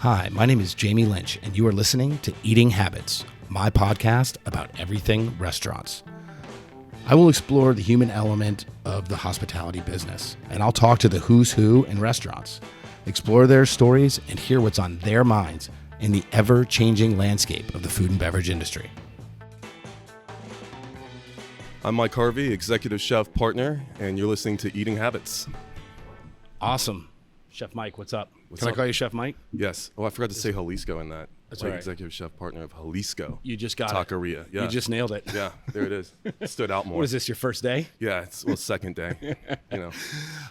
Hi, my name is Jamie Lynch, and you are listening to Eating Habits, my podcast about everything restaurants. I will explore the human element of the hospitality business, and I'll talk to the who's who in restaurants, explore their stories, and hear what's on their minds in the ever-changing landscape of the food and beverage industry. I'm Mike Harvey, Executive Chef Partner, and you're listening to Eating Habits. Awesome. Chef Mike, what's up? Can up? I call you Chef Mike? Yes. Oh, I forgot to say Jalisco in that. That's all right. Executive Chef Partner of Jalisco. You just got Taqueria. it. Yeah. You just nailed it. Yeah, there it is. Stood out more. What is this, your first day? Yeah, it's second day.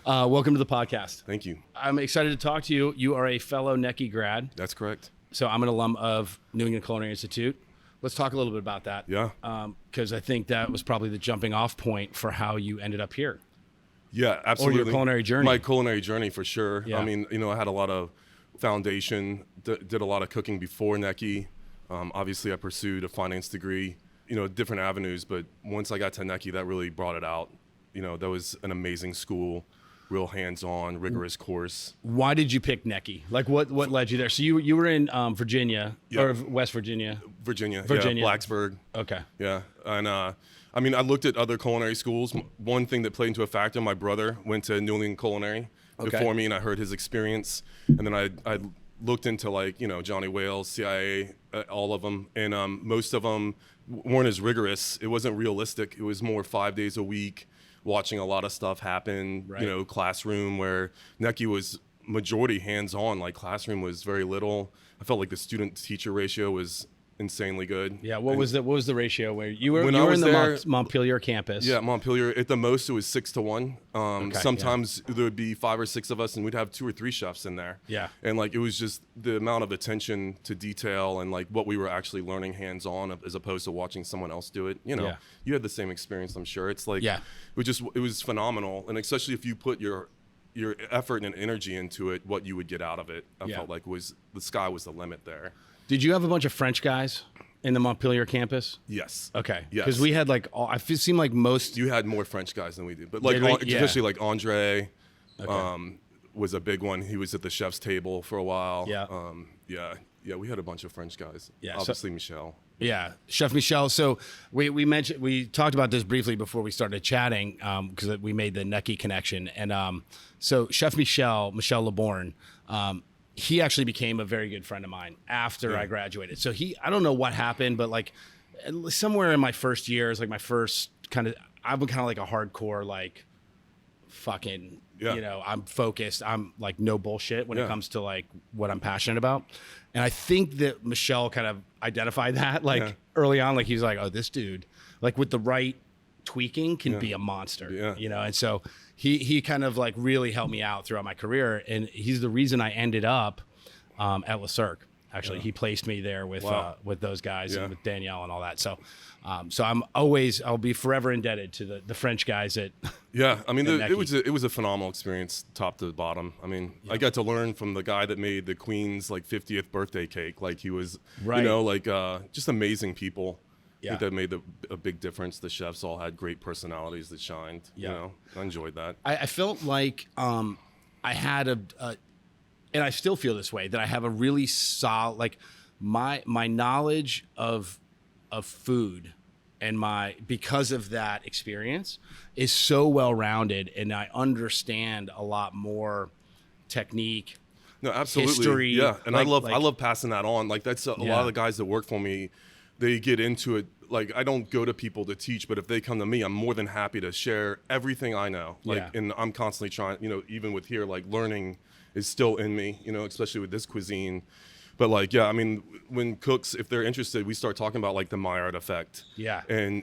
Welcome to the podcast. Thank you. I'm excited to talk to you. You are a fellow NECI grad. That's correct. So I'm an alum of New England Culinary Institute. Let's talk a little bit about that. Yeah. Because I think that was probably the jumping off point for how you ended up here. Yeah, absolutely. Or your culinary journey. My culinary journey, for sure. Yeah. I mean, I had a lot of foundation, did a lot of cooking before NECI. Obviously, I pursued a finance degree, different avenues. But once I got to NECI, that really brought it out. That was an amazing school, real hands-on, rigorous course. Why did you pick NECI? Like, what led you there? So you were in Virginia, or West Virginia? Virginia. Yeah, Blacksburg. Okay. Yeah, and I looked at other culinary schools. One thing that played into a factor, my brother went to New England Culinary before me, and I heard his experience. And then I looked into Johnny Wales, CIA, all of them, and most of them weren't as rigorous. It wasn't realistic. It was more 5 days a week, watching a lot of stuff happen. Right. Classroom, where NECI was majority hands-on. Like, classroom was very little. I felt like the student-teacher ratio was insanely good. Yeah, what was the ratio where you were in the Montpelier campus? Yeah, Montpelier. At the most, it was 6-1. Sometimes there would be 5 or 6 of us, and we'd have 2 or 3 chefs in there. Yeah, and it was just the amount of attention to detail and what we were actually learning hands-on as opposed to watching someone else do it. You had the same experience, I'm sure. It's it was phenomenal, and especially if you put your effort and energy into it, what you would get out of it. I felt like the sky was the limit there. Did you have a bunch of French guys in the Montpelier campus? Yes. Okay. Yes. Because we had it seemed like most. You had more French guys than we did, but especially Andre was a big one. He was at the chef's table for a while. Yeah. Yeah. We had a bunch of French guys. Yeah. Obviously, Michel. Yeah, Chef Michel. So we talked about this briefly before we started chatting because we made the NECI connection, and so Chef Michel LeBorn. He actually became a very good friend of mine after I graduated. So I don't know what happened, but somewhere in my first years, my first I've been kind of like a hardcore, fucking, I'm focused. I'm no bullshit when it comes to what I'm passionate about. And I think that Michelle kind of identified that early on, he was like, oh, this dude, with the right tweaking can be a monster, and so he kind of really helped me out throughout my career, and he's the reason I ended up at Le Cirque. Actually, he placed me there with those guys and with Danielle and all that. So I'll be forever indebted to the French guys at it was a phenomenal experience, top to bottom. I got to learn from the guy that made the Queen's 50th birthday cake. He was just amazing people. I think that made a big difference. The chefs all had great personalities that shined. I enjoyed that. I felt like I had and I still feel this way, that I have a really solid, my knowledge of food and because of that experience is so well-rounded, and I understand a lot more technique. No, absolutely. History. Yeah, and I love passing that on. That's a lot of the guys that work for me. They get into it. I don't go to people to teach, but if they come to me, I'm more than happy to share everything I know. And I'm constantly trying, even with here, learning is still in me, especially with this cuisine. But when cooks, if they're interested, we start talking about the Maillard effect. Yeah. And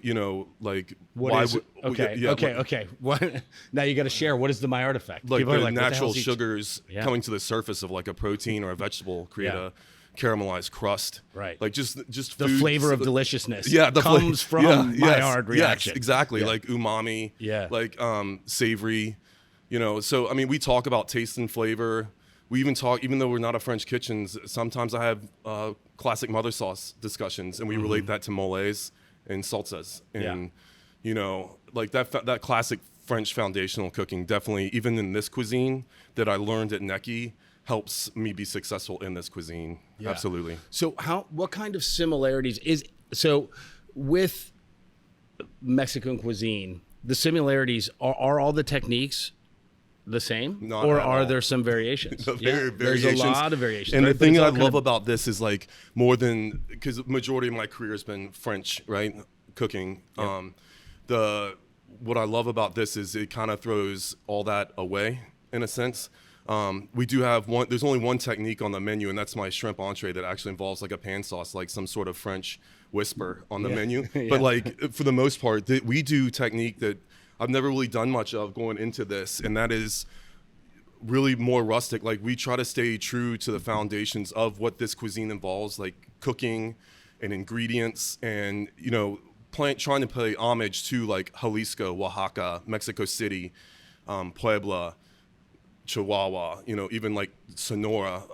what is it? Okay. What now? You got to share. What is the Maillard effect? The natural sugars coming to the surface of a protein or a vegetable create a caramelized crust. Right. Just the food, flavor of deliciousness. Yeah. Comes from Maillard reaction. Yes, exactly. Umami. Yeah. Savory. So we talk about taste and flavor. We even talk, even though we're not a French kitchen, sometimes I have classic mother sauce discussions, and we relate that to moles and salsas. And, that classic French foundational cooking, definitely, even in this cuisine that I learned at NECI, helps me be successful in this cuisine. Yeah. Absolutely. So what kind of similarities with Mexican cuisine, the similarities are all the techniques the same? Not or at are all. there some variations? Variations. There's a lot of variations. And right? the thing I But it's all love kind of- about this is like more than, because the majority of my career has been French, right? Cooking. What I love about this is it kind of throws all that away in a sense. We do have there's only one technique on the menu, and that's my shrimp entree that actually involves like a pan sauce, like some sort of French whisper on the menu. Yeah. But like for the most part, we do technique that I've never really done much of going into this, and that is really more rustic. Like we try to stay true to the foundations of what this cuisine involves, like cooking and ingredients, and trying to pay homage to like Jalisco, Oaxaca, Mexico City, Puebla, Chihuahua, even like Sonora,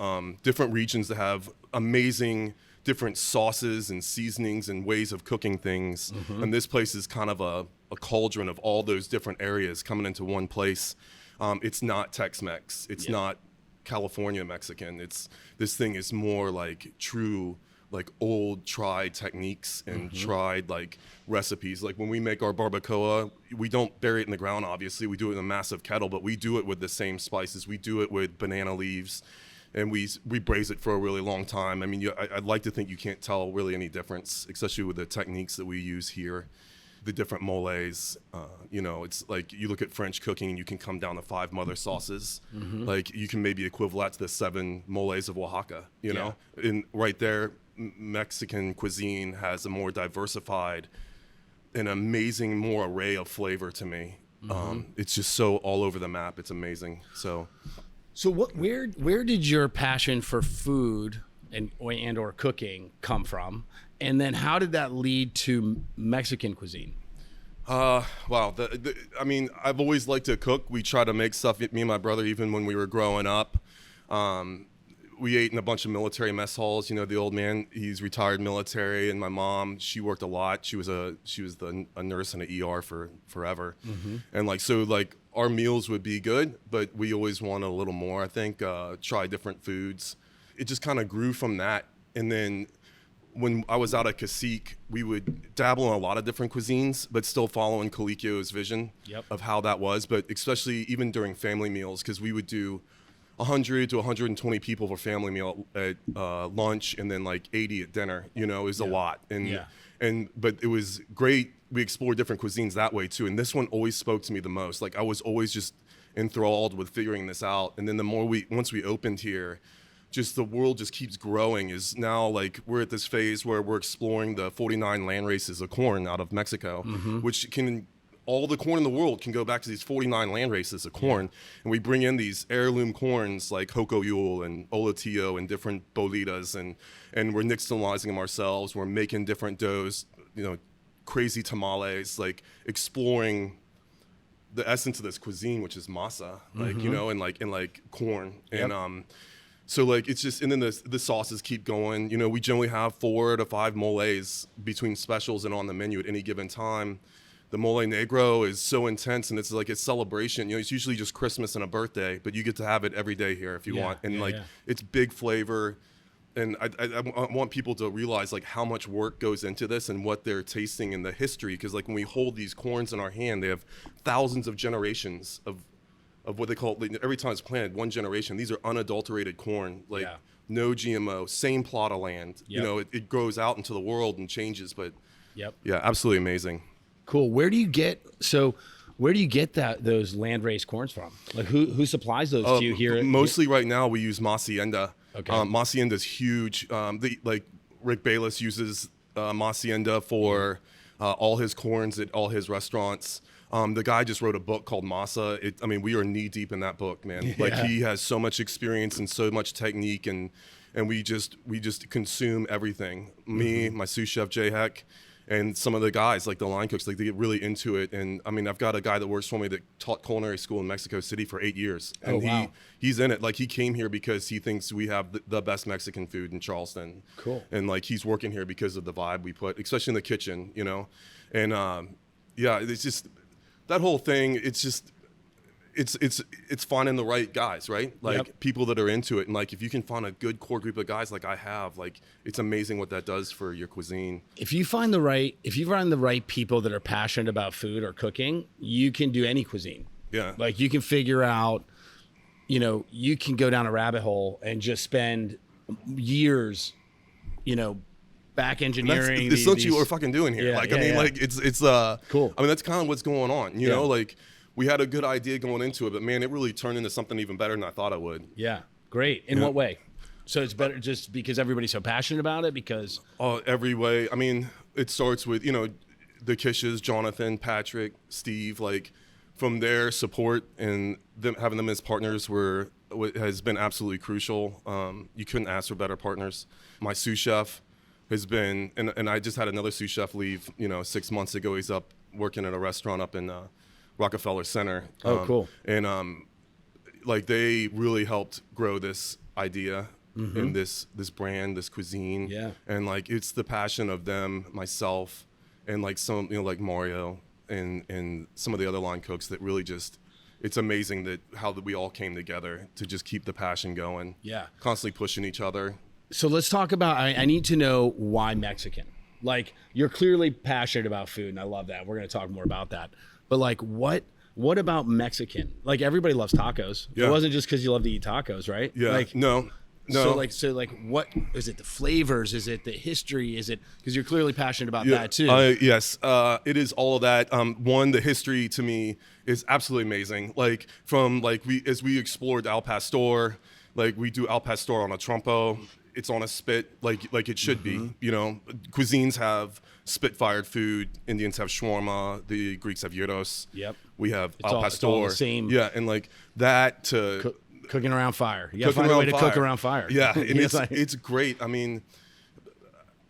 different regions that have amazing different sauces and seasonings and ways of cooking things. Mm-hmm. And this place is kind of a cauldron of all those different areas coming into one place. It's not Tex-Mex. It's not California Mexican. This thing is more like true, like old tried techniques and tried like recipes. Like when we make our barbacoa, we don't bury it in the ground, obviously. We do it in a massive kettle, but we do it with the same spices. We do it with banana leaves, and we braise it for a really long time. I mean, I'd like to think you can't tell really any difference, especially with the techniques that we use here. The different moles, it's like you look at French cooking and you can come down to 5 mother sauces. Mm-hmm. Like you can maybe equivalent to the 7 moles of Oaxaca, know? And right there, Mexican cuisine has a more diversified and amazing more array of flavor to me. Mm-hmm. It's just so all over the map. It's amazing. So where did your passion for food and or cooking come from? And then how did that lead to Mexican cuisine? Wow. I mean, I've always liked to cook. We try to make stuff, me and my brother, even when we were growing up. We ate in a bunch of military mess halls. The old man, he's retired military, and my mom, she worked a lot. She was a nurse in an ER for forever. Mm-hmm. And our meals would be good, but we always wanted a little more, I think, try different foods. It just kind of grew from that. And then when I was out at Cacique, we would dabble in a lot of different cuisines, but still following Colicchio's vision of how that was. But especially even during family meals, because we would do 100 to 120 people for family meal at lunch, and then like 80 at dinner. It was a lot. But it was great. We explored different cuisines that way too. And this one always spoke to me the most. Like I was always just enthralled with figuring this out. And then once we opened here, just the world just keeps growing. Is now like we're at this phase where we're exploring the 49 land races of corn out of Mexico, which all the corn in the world can go back to these 49 land races of corn. And we bring in these heirloom corns like Jocoyul and Olatillo and different bolitas, and we're nixtamalizing them ourselves. We're making different doughs, crazy tamales, like exploring the essence of this cuisine, which is masa, and corn. And so it's just, and then the sauces keep going. We generally have 4 to 5 moles between specials and on the menu at any given time. The mole negro is so intense, and it's like a celebration. It's usually just Christmas and a birthday, but you get to have it every day here if you want. And it's big flavor. And I want people to realize like how much work goes into this and what they're tasting in the history. Because like when we hold these corns in our hand, they have thousands of generations of what they call, every time it's planted, one generation. These are unadulterated corn, no GMO, same plot of land. It grows out into the world and changes, but absolutely amazing. Cool. Where do you get those land raised corns from? Like who supplies those to you here? Mostly right now we use Hacienda. Okay. Hacienda is huge. Rick Bayless uses Hacienda for all his corns at all his restaurants. The guy just wrote a book called Masa. We are knee deep in that book, man. Yeah. Like he has so much experience and so much technique, and we just consume everything. Me, my sous chef Jay Heck, and some of the guys like the line cooks, like they get really into it. And I've got a guy that works for me that taught culinary school in Mexico City for 8 years, and he's in it. Like he came here because he thinks we have the best Mexican food in Charleston. Cool. And like he's working here because of the vibe we put, especially in the kitchen, And it's just that whole thing. It's just it's finding the right guys, right? Like Yep. people that are into it, and like if you can find a good core group of guys like I have, like it's amazing what that does for your cuisine. If you find the right people that are passionate about food or cooking, you can do any cuisine. Yeah. Like you can figure out, you can go down a rabbit hole and just spend years, back engineering. That's what you are fucking doing here. Yeah, like, yeah, I mean, yeah. like it's Cool. I mean, that's kind of what's going on, you Yeah. know, like we had a good idea going into it, but man, it really turned into something even better than I thought it would. Yeah. Great. In Yeah. what way? So it's better just because everybody's so passionate about it because. Oh, every way. I mean, it starts with, the Kishes, Jonathan, Patrick, Steve, like from their support and them having them as partners has been absolutely crucial. You couldn't ask for better partners. My sous chef has been, and I just had another sous chef leave, 6 months ago. He's up working at a restaurant up in Rockefeller Center. Oh, cool. And like they really helped grow this idea and this brand, this cuisine. Yeah. And like it's the passion of them, myself, and like some, like Mario and some of the other line cooks that really just, it's amazing that how we all came together to just keep the passion going. Yeah. Constantly pushing each other. So let's talk about, I need to know why Mexican. Like you're clearly passionate about food and I love that. We're going to talk more about that. But like what about Mexican? Like everybody loves tacos. Yeah. It wasn't just because you love to eat tacos, right? Yeah. Like, No. So like what is it? The flavors? Is it the history? Is it because you're clearly passionate about that too? Yes, it is all of that. One, the history to me is absolutely amazing. Like from like as we explored Al Pastor, like we do Al Pastor on a trompo. It's on a spit, like it should be. Cuisines have spit-fired food. Indians have shawarma. The Greeks have gyros. Yep. We have It's Al it's all Pastor. the same. Yeah, and like that to. Cooking around fire. You gotta Cooking find a way to around cook fire. around fire. Yeah, and It's like- it's great. I mean,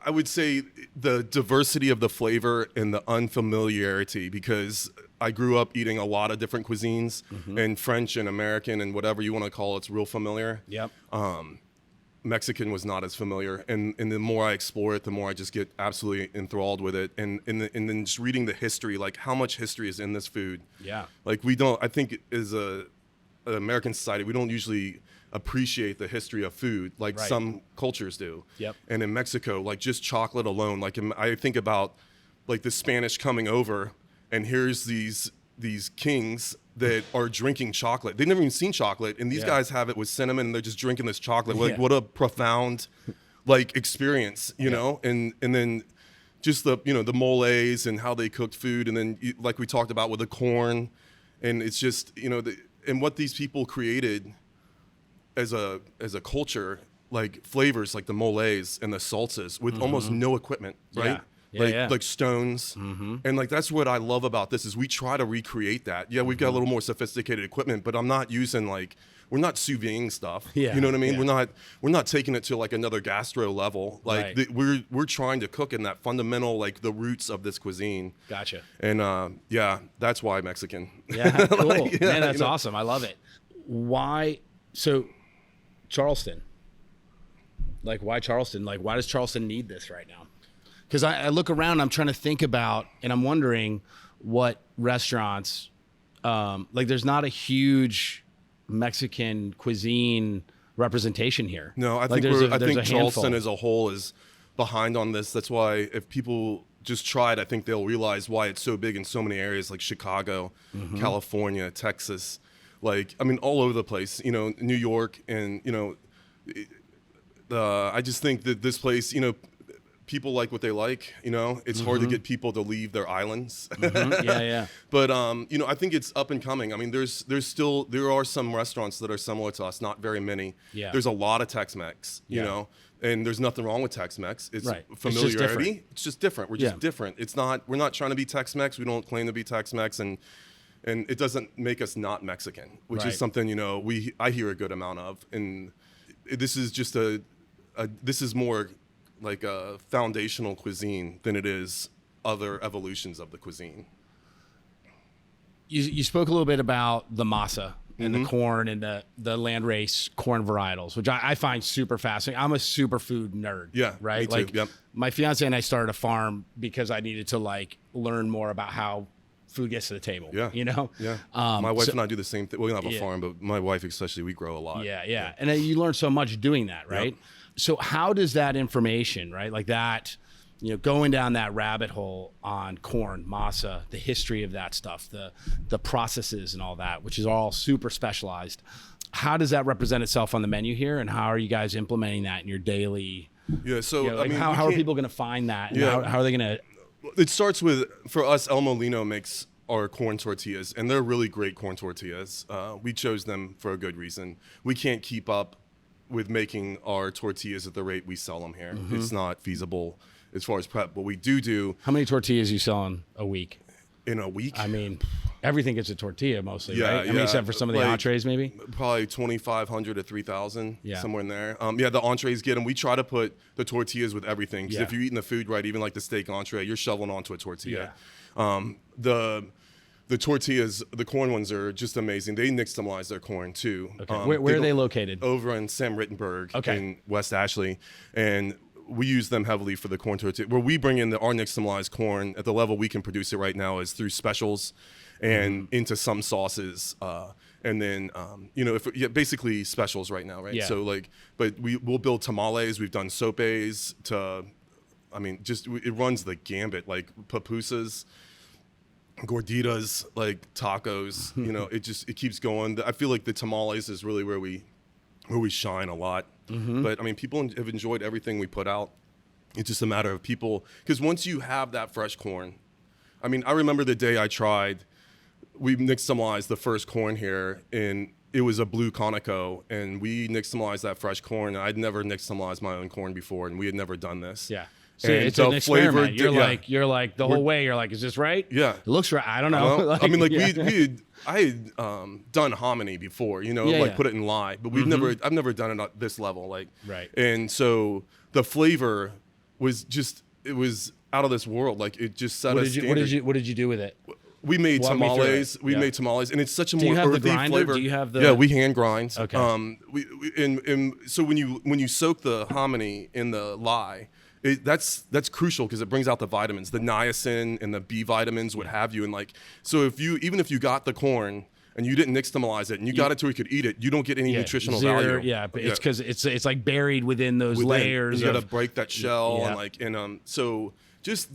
I would say the diversity of the flavor and the unfamiliarity, because I grew up eating a lot of different cuisines, and French and American and whatever you want to call it's real familiar. Yep. Mexican was not as familiar, and the more I explore it, the more I just get absolutely enthralled with it, and then just reading the history, like how much history is in this food. Yeah. Like we don't. I think as an American society, we don't usually appreciate the history of food like Right. some cultures do. Yep. And in Mexico, like just chocolate alone, like I think about like the Spanish coming over, and here's these kings that are drinking chocolate. They've never even seen chocolate, and these Yeah. guys have it with cinnamon, and they're just drinking this chocolate. Like Yeah. what a profound like experience, you know? And then just the the moles and how they cooked food, and then like we talked about with the corn, and it's just and what these people created as a culture, like flavors like the moles and the salsas with almost no equipment, right? Yeah, yeah. Like stones, and like that's what I love about this is we try to recreate that. Yeah, we've got a little more sophisticated equipment, but I'm not using we're not sous videing stuff. Yeah, You know what I mean? yeah. We're not taking it to like another gastro level. Like Right. we're trying to cook in that fundamental like the roots of this cuisine. Gotcha. And yeah, that's why Mexican. Yeah, cool. Like, yeah, Man, that's you know. awesome. I love it. Why? So, Charleston. Like, why Charleston? Like, why does Charleston need this right now? Because I look around, I'm trying to think about, and I'm wondering what restaurants, like, there's not a huge Mexican cuisine representation here. No, I Like, think there's I there's think a handful. Charleston as a whole is behind on this. That's why if people just try it, I think they'll realize why it's so big in so many areas like Chicago, California, Texas, like I mean all over the place. New York, and I just think that this place, people like what they like. It's hard to get people to leave their islands. Yeah, yeah. But I think it's up and coming. I mean, there are some restaurants that are similar to us, not very many. Yeah. There's a lot of Tex-Mex, you Yeah. know, and there's nothing wrong with Tex-Mex. It's Right. It's just familiarity. different. It's just different. We're just Yeah. different. We're not trying to be Tex-Mex. We don't claim to be Tex-Mex, and it doesn't make us not Mexican, which Right. is something I hear a good amount of, and this is just this is more like a foundational cuisine than it is other evolutions of the cuisine. You spoke a little bit about the masa and Mm-hmm. the corn and the landrace corn varietals, which I find super fascinating. I'm a superfood nerd. Yeah, Right. me too. Like Yep. my fiance and I started a farm because I needed to like learn more about how food gets to the table. Yeah. You know? Yeah. My wife and I do the same thing. Well, we don't have a farm, but my wife especially, we grow a lot. Yeah. And you learn so much doing that, right? Yep. So how does that information, right? Like that, going down that rabbit hole on corn, masa, the history of that stuff, the processes and all that, which is all super specialized. How does that represent itself on the menu here? And how are you guys implementing that in your daily? Yeah. So, how are people going to find that? And how are they going to? It starts with, for us, El Molino makes our corn tortillas, and they're really great corn tortillas. We chose them for a good reason. We can't keep up with making our tortillas at the rate we sell them here. Mm-hmm. It's not feasible as far as prep. But we do. How many tortillas you selling a week? In a week? I mean, everything gets a tortilla mostly, right? I mean, except for some of the entrees, maybe? Probably 2,500 to 3,000, somewhere in there. The entrees get them. We try to put the tortillas with everything, because if you're eating the food right, even like the steak entree, you're shoveling onto a tortilla. The tortillas, the corn ones, are just amazing. They nixtamalize their corn too. Okay. Where are they located? Over in Sam Rittenberg in West Ashley. And we use them heavily for the corn tortilla. Where we bring in our nixtamalized corn at the level we can produce it right now is through specials and into some sauces. And then, basically specials right now, right? Yeah. So but we'll build tamales. We've done sopes it runs the gambit, like pupusas, gorditas, like tacos. It keeps going. I feel like the tamales is really where we shine a lot. Mm-hmm. But people have enjoyed everything we put out. It's just a matter of people, because once you have that fresh corn, I remember the day I tried. We nixtamalized the first corn here, and it was a blue Conoco, and we nixtamalized that fresh corn. I'd never nixtamalized my own corn before, and we had never done this. Yeah. So it's an experiment. You're like the whole way. You're like, is this right? Yeah. It looks right. I don't know. I had done hominy before, put it in lye, but I've never done it at this level. Right. And so the flavor was it was out of this world. It just set a standard. What did you do with it? We made tamales. We made tamales, and it's such a more earthy flavor. Do you have the? Yeah, we hand grind. Okay. So when you soak the hominy in the lye, that's crucial, because it brings out the vitamins, the niacin and the B vitamins, what have you. And so even if you got the corn and you didn't nixtamalize it and you got it to where you could eat it, you don't get any nutritional value. Yeah, but it's because it's like buried within those layers. You got to break that shell so just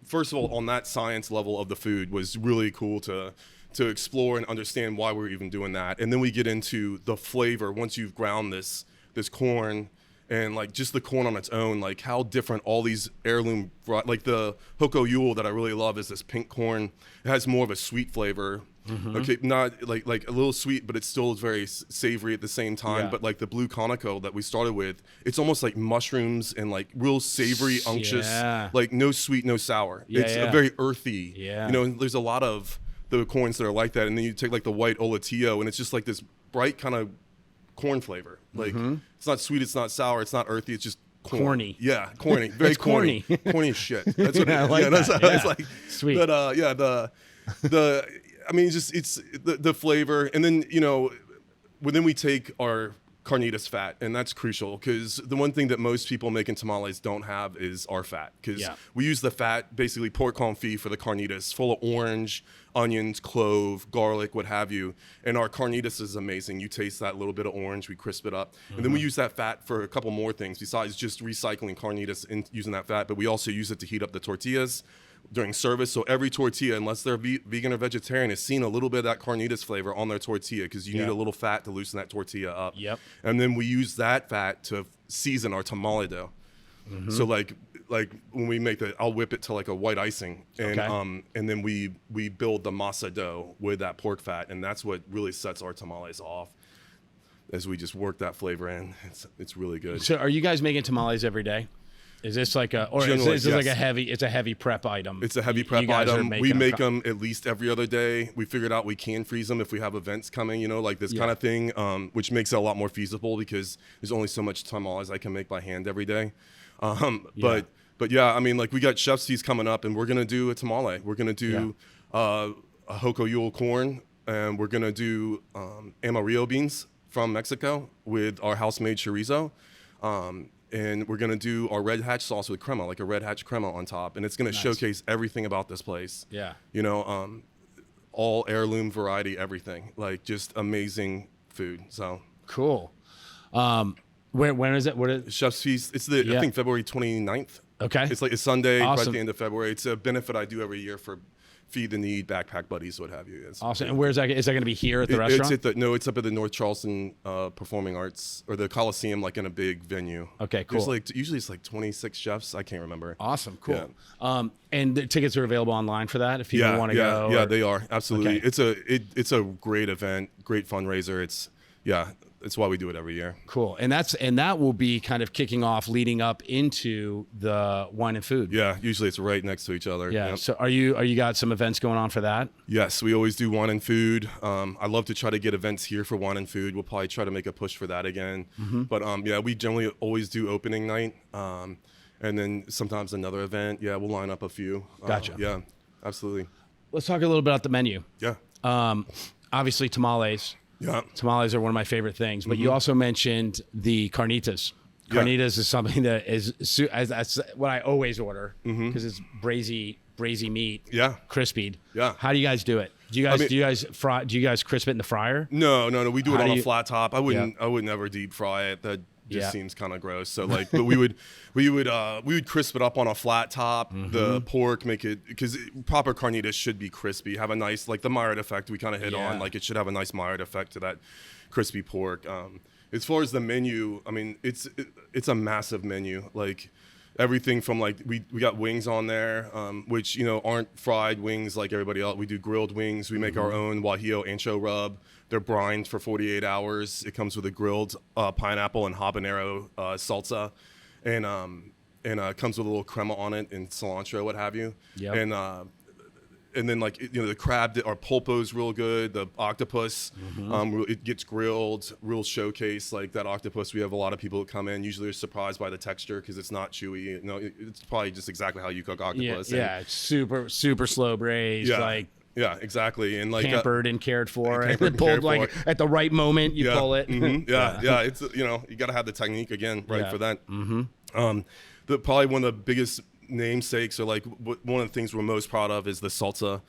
first of all, on that science level of the food was really cool to explore and understand why we're even doing that. And then we get into the flavor once you've ground this corn. And just the corn on its own, how different all these heirloom, the Hoko Yule that I really love is this pink corn. It has more of a sweet flavor. Mm-hmm. Okay, not like a little sweet, but it still is very savory at the same time. Yeah. But the blue Conoco that we started with, it's almost like mushrooms and real savory, unctuous, no sweet, no sour. It's a very earthy. Yeah. There's a lot of the corns that are like that, and then you take the white Olatillo, and it's just this bright kind of corn flavor. It's not sweet, it's not sour, it's not earthy, it's just corny. Yeah, corny. Very corny. Corny as shit. That's what it is. It's like sweet. But it's the flavor. And then, then we take our carnitas fat, and that's crucial, because the one thing that most people making tamales don't have is our fat, because we use the fat, basically pork confit for the carnitas, full of orange, onions, clove, garlic, what have you. And our carnitas is amazing. You taste that little bit of orange, we crisp it up. Mm-hmm. And then we use that fat for a couple more things besides just recycling carnitas and using that fat, but we also use it to heat up the tortillas during service. So every tortilla, unless they're vegan or vegetarian, has seen a little bit of that carnitas flavor on their tortilla, because you need a little fat to loosen that tortilla up. Yep. And then we use that fat to season our tamale dough. Mm-hmm. So when we make I'll whip it to a white icing, and and then we build the masa dough with that pork fat, and that's what really sets our tamales off. As we just work that flavor in, it's really good. So are you guys making tamales every day? Is this is this yes. It's a heavy prep item? It's a heavy prep item. We make them at least every other day. We figured out we can freeze them if we have events coming, this kind of thing, which makes it a lot more feasible, because there's only so much tamales I can make by hand every day. But yeah, we got chef's feast coming up, and we're gonna do a tamale. We're gonna do a Hoko Yule corn, and we're gonna do Amarillo beans from Mexico with our house-made chorizo. and we're gonna do our red hatch sauce with crema, like a red hatch crema on top, and it's gonna showcase everything about this place. Yeah. You know, all heirloom variety, everything, like just amazing food. So cool. When is it? What is Chef's Feast? It's I think February 29th. Okay. It's like a Sunday, right Awesome. at the end of February. It's a benefit I do every year for Feed the Need, Backpack Buddies, what have you. It's awesome. And where's that? Is that going to be here at the restaurant? It's up at the North Charleston Performing Arts, or the Coliseum, like in a big venue. Okay, cool. There's usually it's like 26 chefs. I can't remember. Awesome, cool. Yeah. And the tickets are available online for that if people want to go. Yeah, they are, absolutely. Okay. It's a great event, great fundraiser. It's why we do it every year. Cool. And that will be kind of kicking off leading up into the wine and food. Yeah, usually it's right next to each other. Yeah. Yep. So are you got some events going on for that? Yes, we always do wine and food. I love to try to get events here for wine and food. We'll probably try to make a push for that again. Mm-hmm. But we generally always do opening night. And then sometimes another event. Yeah, we'll line up a few. Gotcha. Yeah, absolutely. Let's talk a little bit about the menu. Yeah. Obviously tamales. Yeah. Tamales are one of my favorite things, but you also mentioned the carnitas. Carnitas is something that that's what I always order because it's brazy meat. Yeah. Crispied. Yeah. How do you guys do it? Do you guys fry? Do you guys crisp it in the fryer? No. We do it on a flat top. I would never deep fry it. That just seems kind of gross. So but we would crisp it up on a flat top. The pork, make it, because proper carnitas should be crispy, have a nice, like the Maillard effect we kind of hit on. Like it should have a nice Maillard effect to that crispy pork. As far as the menu, I mean, it's a massive menu. Like everything from like we got wings on there, which aren't fried wings like everybody else. We do grilled wings. We make our own Guajillo ancho rub. They're brined for 48 hours. It comes with a grilled pineapple and habanero salsa, and comes with a little crema on it and cilantro, what have you. Yep. And then like the crab, our pulpo's real good. The octopus, it gets grilled, real showcase. Like that octopus, we have a lot of people that come in. Usually, are surprised by the texture because it's not chewy. It's probably just exactly how you cook octopus. Yeah, it's super slow braised. Yeah, exactly. And like pampered and cared for, and pulled like at the right moment. You pull it. Yeah. It's you got to have the technique again, right, for that. Probably one of the biggest namesakes, or like one of the things we're most proud of, is the salsa.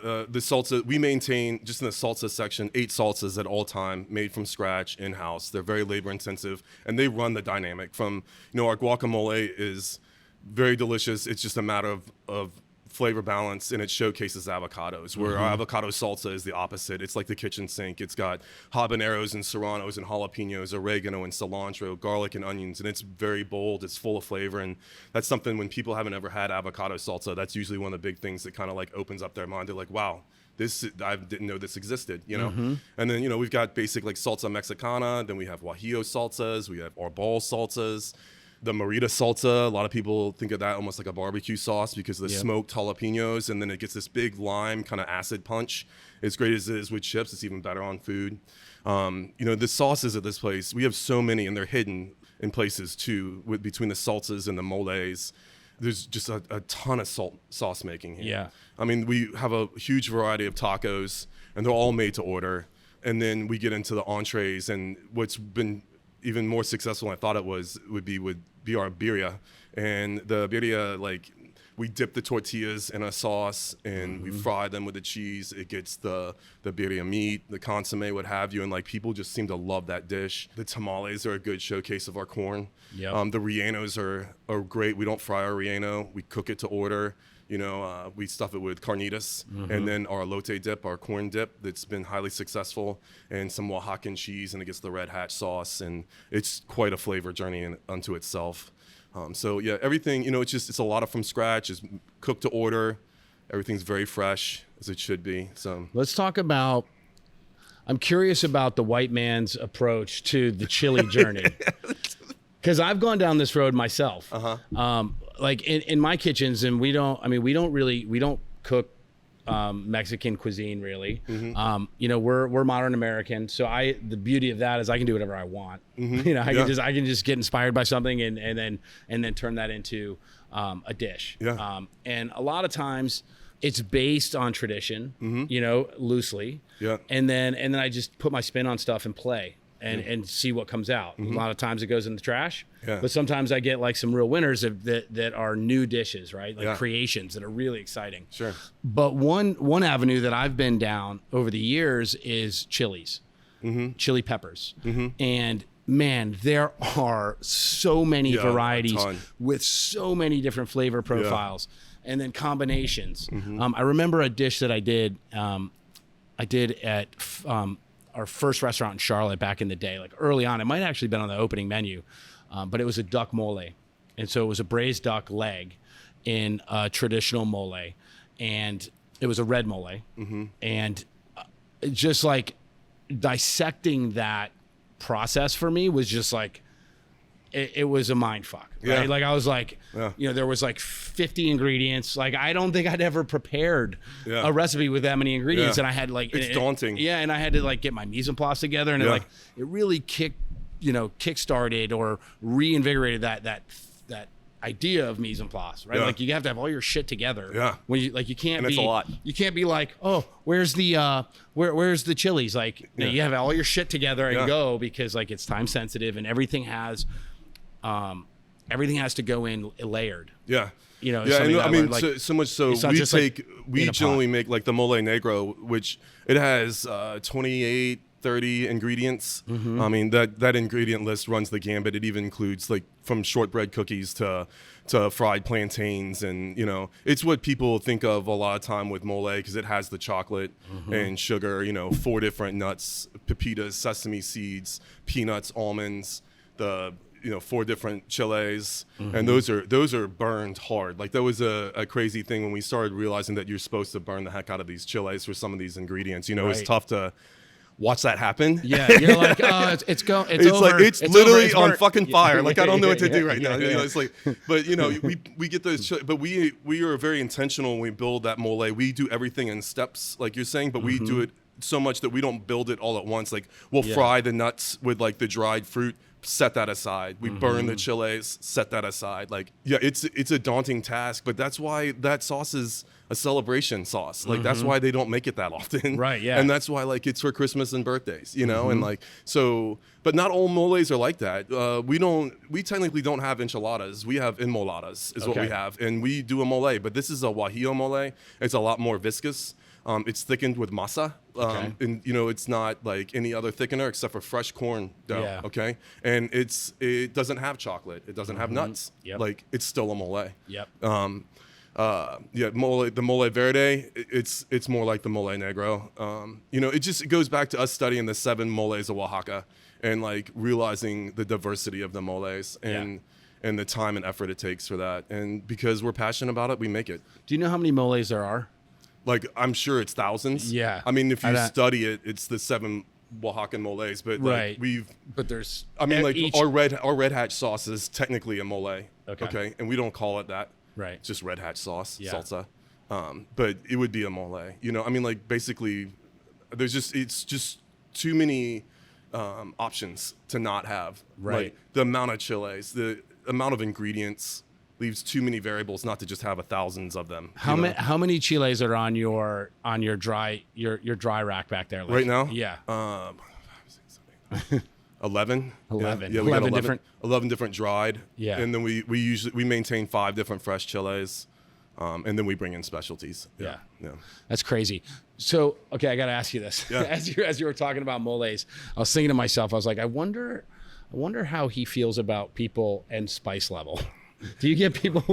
The salsa, we maintain just in the salsa section 8 salsas at all time, made from scratch in house. They're very labor intensive, and they run the dynamic. From our guacamole is very delicious. It's just a matter of flavor balance, and it showcases avocados, where our avocado salsa is the opposite. It's like the kitchen sink. It's got habaneros and serranos and jalapenos, oregano and cilantro, garlic and onions, and it's very bold. It's full of flavor, and that's something when people haven't ever had avocado salsa, that's usually one of the big things that kind of like opens up their mind. They're like, wow, I didn't know this existed, And then, we've got basic like salsa mexicana, then we have Guajillo salsas, we have arbol salsas. The Morita salsa, a lot of people think of that almost like a barbecue sauce because of the smoked jalapenos, and then it gets this big lime kind of acid punch. As great as it is with chips, it's even better on food. The sauces at this place, we have so many, and they're hidden in places too, between the salsas and the moles. There's just a ton of sauce making here. Yeah. I mean, we have a huge variety of tacos, and they're all made to order. And then we get into the entrees, and what's been even more successful than I thought it would be our birria. And the birria, like, we dip the tortillas in a sauce and we fry them with the cheese. It gets the birria meat, the consomme, what have you, and like people just seem to love that dish. The tamales are a good showcase of our corn. Yep. The rellenos are great. We don't fry our relleno. We cook it to order. We stuff it with carnitas, and then our elote dip, our corn dip, that's been highly successful, and some Oaxacan cheese, and it gets the red hatch sauce, and it's quite a flavor journey unto itself. Everything, it's a lot of from scratch, it's cooked to order. Everything's very fresh, as it should be. So let's talk about, I'm curious about the white man's approach to the chili journey. Because I've gone down this road myself. Like in my kitchens, and we don't cook Mexican cuisine really. We're modern American, so the beauty of that is I can do whatever I want. I can just get inspired by something and then turn that into a dish. And a lot of times it's based on tradition, loosely. And then I just put my spin on stuff and play. and see what comes out. A lot of times it goes in the trash, Yeah. but sometimes I get like some real winners that are new dishes, right? Like creations that are really exciting. Sure. But one avenue that I've been down over the years is chilies, chili peppers. And man, there are so many varieties with so many different flavor profiles and then combinations. I remember a dish that I did at our first restaurant in Charlotte back in the day, like early on. It might have actually been on the opening menu, but it was a duck mole. And so it was a braised duck leg in a traditional mole, and it was a red mole. And just like dissecting that process for me was just like, it was a mind fuck, right? Yeah. Like I was like, you know, there was like 50 ingredients. Like I don't think I'd ever prepared a recipe with that many ingredients, and I had like it's daunting. And I had to like get my mise en place together, and it really kick-started or reinvigorated that idea of mise en place, right? Like you have to have all your shit together. Yeah. When you like, you can't and be it's a lot. You can't be like, oh, where's the where's the chilies? Like you have all your shit together and go, because like it's time sensitive and everything has to go in layered. Yeah. You know, and I mean, like, so much so we generally make like the mole negro, which it has 28, 30 ingredients. I mean, that ingredient list runs the gambit. It even includes like from shortbread cookies to fried plantains, and you know, it's what people think of a lot of time with mole, because it has the chocolate and sugar, you know, 4 different nuts, pepitas, sesame seeds, peanuts, almonds, the 4 different chiles, and those are burned hard. Like that was a crazy thing when we started realizing that you're supposed to burn the heck out of these chiles for some of these ingredients. You know, it's tough to watch that happen. Yeah, you're like, oh, it's over. Like it's literally over, on fucking fire. Like I don't know what to do right yeah, now. You know, it's like, but you know, we get those, but we are very intentional when we build that mole. We do everything in steps, like you're saying, but we do it so much that we don't build it all at once. Like we'll fry the nuts with like the dried fruit, set that aside. We burn the chiles, set that aside. Like, yeah, it's a daunting task, but that's why that sauce is a celebration sauce. Like that's why they don't make it that often. Right, yeah. And that's why like it's for Christmas and birthdays, you know? And like, so, but not all moles are like that. We technically don't have enchiladas. We have enmoladas is what we have. And we do a mole, but this is a guajillo mole. It's a lot more viscous. It's thickened with masa, and you know, it's not like any other thickener except for fresh corn dough. Yeah. Okay, and it doesn't have chocolate. It doesn't have nuts. Like it's still a mole. The mole verde, it's more like the mole negro. You know, it goes back to us studying the 7 moles of Oaxaca and like realizing the diversity of the moles and the time and effort it takes for that. And because we're passionate about it, we make it. Do you know how many moles there are? Like, I'm sure it's thousands. Yeah. I mean, if you study it, it's the 7 Oaxacan moles. But like, but there's. I mean, like our red hatch sauce is technically a mole. Okay. And we don't call it that. Right. It's just red hatch sauce, salsa. But it would be a mole. You know, I mean, like basically, it's just too many options to not have. Right. Like the amount of chiles, the amount of ingredients leaves too many variables not to just have thousands of them. How many chiles are on your dry rack back there? Like, right now? Yeah. 11. 11. Yeah, we got 11 different dried. Yeah. And then we usually maintain 5 different fresh chiles. And then we bring in specialties. Yeah. That's crazy. So, okay, I got to ask you this. Yeah. As you were talking about moles, I was thinking to myself, I was like, I wonder how he feels about people and spice level. Do you get people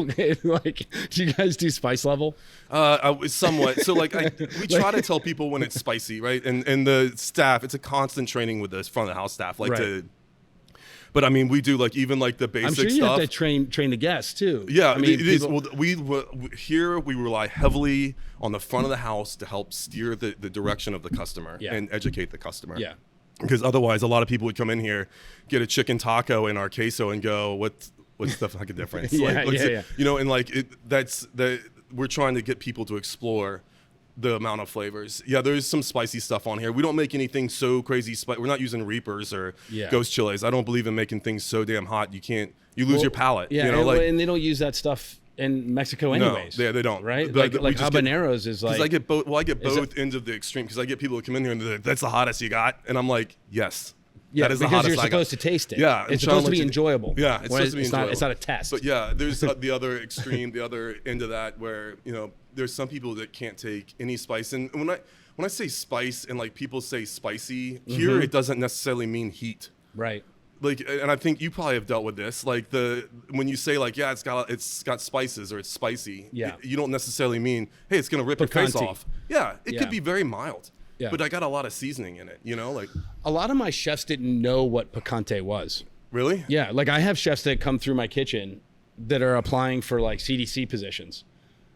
like? Do you guys do spice level? Somewhat. So like, we try to tell people when it's spicy, right? And the staff, it's a constant training with the front of the house staff, like to. But I mean, we do like even like the basic stuff. I'm sure you have to train the guests too. Yeah, I mean, it is. Well, we rely heavily on the front of the house to help steer the direction of the customer and educate the customer. Yeah. Because otherwise, a lot of people would come in here, get a chicken taco in our queso, and go, What's the fucking difference? You know, and like we're trying to get people to explore the amount of flavors. Yeah, there's some spicy stuff on here. We don't make anything so crazy spicy. We're not using Reapers or ghost chiles. I don't believe in making things so damn hot you lose your palate. Yeah, you know, and they don't use that stuff in Mexico anyways. No, they don't. Right? Like habaneros is like. Because I get both. Well, I get both ends of the extreme. Because I get people who come in here and they're like, "That's the hottest you got," and I'm like, "Yes." Yeah, that is the because hottest you're I got. supposed to taste it. Yeah, It's supposed to be enjoyable. Yeah, it's supposed to be enjoyable. It's not a test. But yeah, there's the other extreme, the other end of that, where there's some people that can't take any spice. And when I say spice and like people say spicy, here it doesn't necessarily mean heat. Right. Like, and I think you probably have dealt with this. Like when you say like, yeah, it's got spices or it's spicy. Yeah. You don't necessarily mean, hey, it's gonna rip your face off. Yeah, it could be very mild. Yeah. But I got a lot of seasoning in it. Like a lot of my chefs didn't know what picante was. Really? Yeah. Like I have chefs that come through my kitchen that are applying for like CDC positions.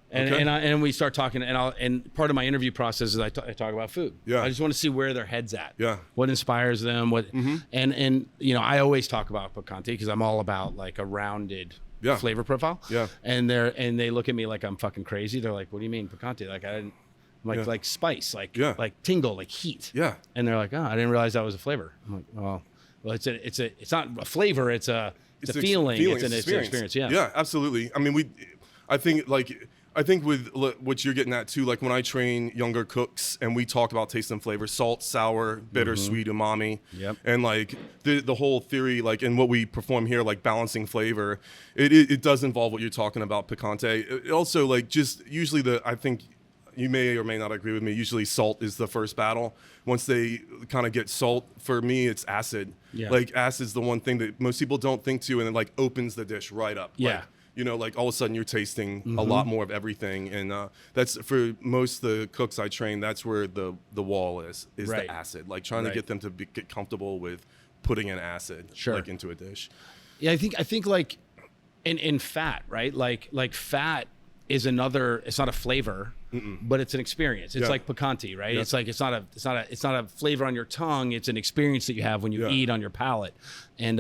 And we start talking, and part of my interview process is I talk about food. Yeah. I just want to see where their head's at. Yeah. What inspires them? And I always talk about picante because I'm all about like a rounded flavor profile. Yeah. And they look at me like I'm fucking crazy. They're like, "What do you mean picante?" Like like spice, like tingle, like heat. Yeah. And they're like, "Oh, I didn't realize that was a flavor." I'm like, "Well, it's not a flavor. It's a feeling. It's an experience." Yeah. Yeah, absolutely. I mean, I think with what you're getting at too, like when I train younger cooks and we talk about taste and flavor, salt, sour, bitter, sweet, umami, and like the whole theory, like in what we perform here, like balancing flavor, it does involve what you're talking about, picante. It also, like, just usually I think you may or may not agree with me, usually salt is the first battle. Once they kind of get salt, for me, it's acid. Yeah. Like acid's the one thing that most people don't think to, and it like opens the dish right up. Yeah. Like, like all of a sudden you're tasting a lot more of everything. And that's for most of the cooks I train, that's where the wall is the acid. Like trying to get them to get comfortable with putting an acid like into a dish. Yeah, I think like in fat, right? Like fat is another, it's not a flavor, but it's an experience. It's like picante, right? Yeah. It's like it's not a flavor on your tongue. It's an experience that you have when you eat on your palate, and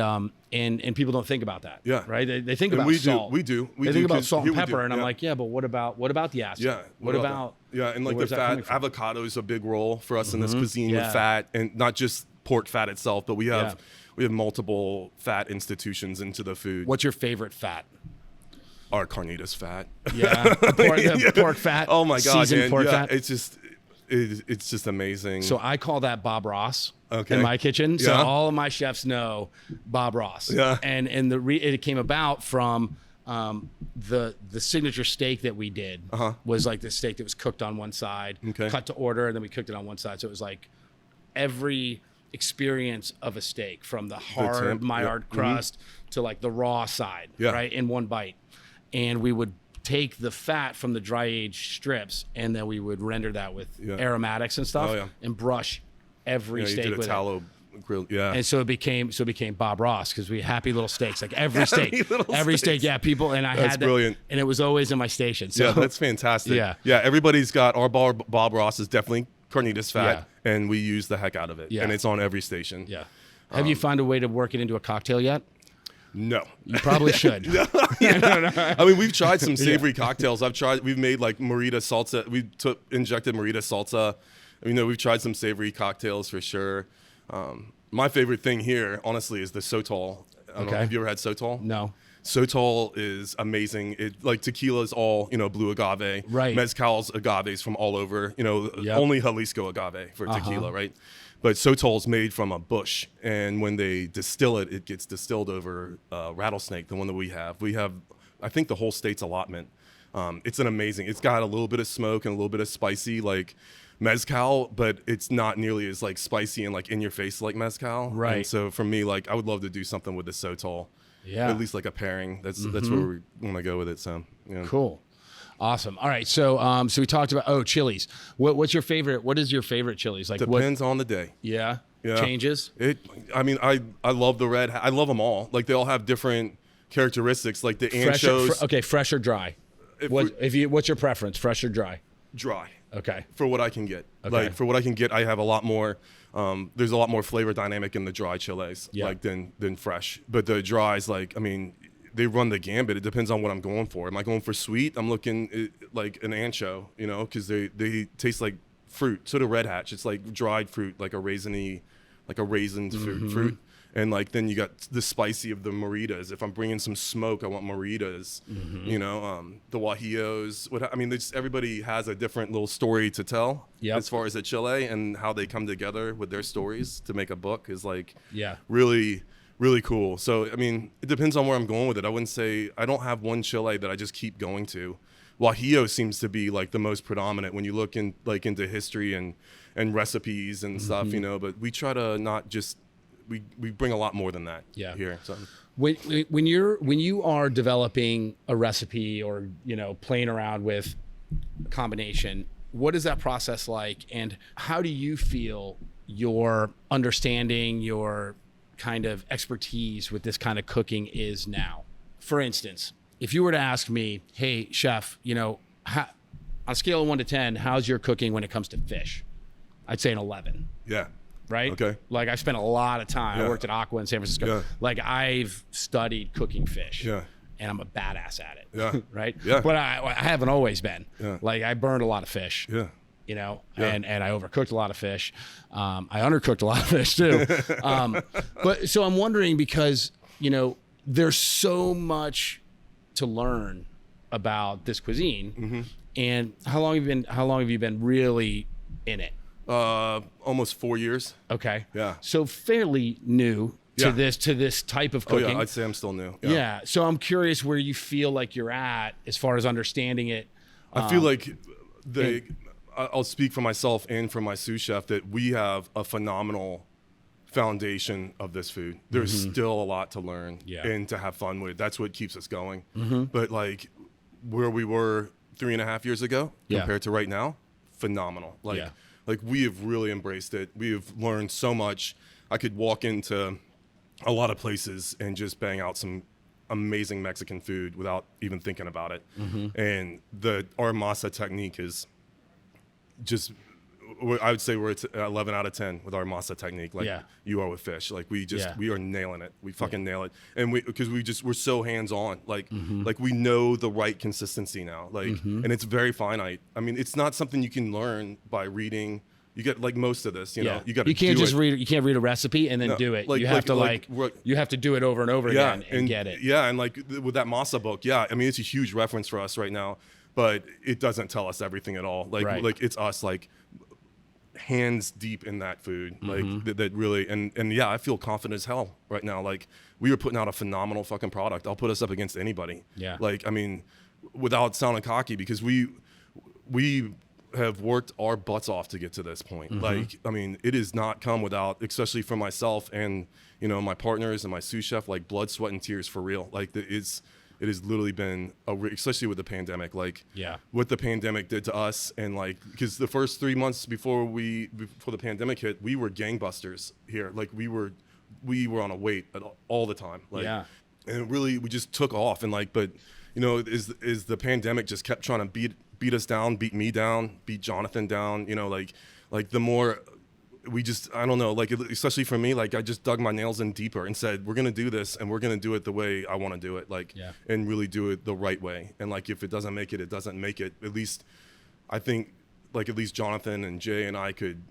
people don't think about that. Yeah, right. They think about salt. We do. They think about salt and pepper, and I'm like, yeah, but what about the acid? Yeah. What about and like the fat, avocado is a big role for us in this cuisine with fat, and not just pork fat itself, but we have multiple fat institutions into the food. What's your favorite fat? Our carnitas fat. Yeah, pork fat. Oh my God, seasoned pork fat. It's just amazing. So I call that Bob Ross in my kitchen. So all of my chefs know Bob Ross. Yeah, and it came about from the signature steak that we did was like the steak that was cooked on one side, cut to order, and then we cooked it on one side. So it was like every experience of a steak, from the hard Maillard crust to like the raw side, right, in one bite. And we would take the fat from the dry aged strips, and then we would render that with aromatics and stuff, and brush every steak you did a with tallow grill. Yeah. And so it became Bob Ross, because we happy little steaks, like every steak. Yeah, people, and I that's had that, brilliant. And it was always in my station. So that's fantastic. Yeah. Everybody's got our Bob Ross is definitely carnitas fat, and we use the heck out of it, and it's on every station. Yeah. Have you found a way to work it into a cocktail yet? No. You probably should. I mean, we've tried some savory cocktails. We've made like marita salsa. We injected marita salsa. We've tried some savory cocktails for sure. My favorite thing here, honestly, is the sotol. Have you ever had sotol? No. Sotol is amazing. Like tequila is all, blue agave. Right. Mezcal's agaves from all over, only Jalisco agave for tequila, right? But sotol is made from a bush, and when they distill it, it gets distilled over rattlesnake, the one that we have. We have, I think, the whole state's allotment. It's it's got a little bit of smoke and a little bit of spicy, like mezcal, but it's not nearly as like spicy and like in your face like mezcal. Right. And so for me, like I would love to do something with the sotol. Yeah. At least like a pairing. That's where we want to go with it. So cool. Awesome. All right. So so we talked about chilies. What's your favorite? What is your favorite chilies? Like depends on the day. Yeah. Changes. I love the red. I love them all. Like they all have different characteristics. Like the anchos. Fresh or dry? What's your preference? Fresh or dry? Dry. Okay. For what I can get. Okay. Like for what I can get, I have a lot more. There's a lot more flavor dynamic in the dry chiles, like than fresh. But the dries, they run the gambit. It depends on what I'm going for. Am I going for sweet? I'm looking like an ancho, because they taste like fruit. So do Red Hatch. It's like dried fruit, like a raisin fruit. And like then you got the spicy of the moritas. If I'm bringing some smoke, I want moritas. You know, the guajillos. I mean, everybody has a different little story to tell as far as the chile, and how they come together with their stories to make a book is like really, really cool. So I mean, it depends on where I'm going with it. I wouldn't say I don't have one chile that I just keep going to. Guajillo seems to be like the most predominant when you look in like into history and recipes and stuff, you know. But we try to not just we bring a lot more than that here. So when you are developing a recipe or, you know, playing around with a combination, what is that process like, and how do you feel your understanding, your kind of expertise with this kind of cooking is now? For instance, if you were to ask me, hey chef, you know, on a scale of 1 to 10, how's your cooking when it comes to fish? I'd say an 11. Yeah. Right? Okay. Like I spent a lot of time. I worked at Aqua in San Francisco. Yeah. Like I've studied cooking fish. Yeah. And I'm a badass at it. Yeah. Right? Yeah. But I haven't always been. Yeah. Like I burned a lot of fish. Yeah. You know, and I overcooked a lot of fish. I undercooked a lot of fish too. But so I'm wondering, because, you know, there's so much to learn about this cuisine. And how long have you been really in it? Almost 4 years. Okay. Yeah. So fairly new to this type of cooking. Oh yeah, I'd say I'm still new. Yeah. So I'm curious where you feel like you're at as far as understanding it. I feel like I'll speak for myself and for my sous chef that we have a phenomenal foundation of this food. There's still a lot to learn and to have fun with. That's what keeps us going. But like where we were 3.5 years ago compared to right now, phenomenal. Like we have really embraced it. We have learned so much. I could walk into a lot of places and just bang out some amazing Mexican food without even thinking about it. And our masa technique is just, I would say we're at 11 out of 10 with our masa technique. Like you are with fish. Like we are nailing it. We fucking nail it. And because we're so hands on. Like we know the right consistency now. Like and it's very finite. I mean, it's not something you can learn by reading. You get like most of this, you know. You can't read a recipe and then do it. You have to do it over and over again and get it. Yeah, and like with that masa book, I mean, it's a huge reference for us right now, but it doesn't tell us everything at all. Like it's us like hands deep in that food, like that really, and I feel confident as hell right now. Like we were putting out a phenomenal fucking product. I'll put us up against anybody. Yeah. Like I mean, without sounding cocky, because we have worked our butts off to get to this point. Like I mean, it has not come without, especially for myself and you know my partners and my sous chef, like blood, sweat, and tears for real. Like it has literally been especially with the pandemic, like what the pandemic did to us. And like because the first 3 months before the pandemic hit, we were gangbusters here. Like we were on a wait all the time, like and really we just took off. And like, but you know, is the pandemic just kept trying to beat us down, beat me down, beat Jonathan down, you know, like the more we just, I don't know, like especially for me, like I just dug my nails in deeper and said, we're gonna do this and we're gonna do it the way I want to do it, like and really do it the right way. And like if it doesn't make it, it doesn't make it. At least I think like at least Jonathan and Jay and I could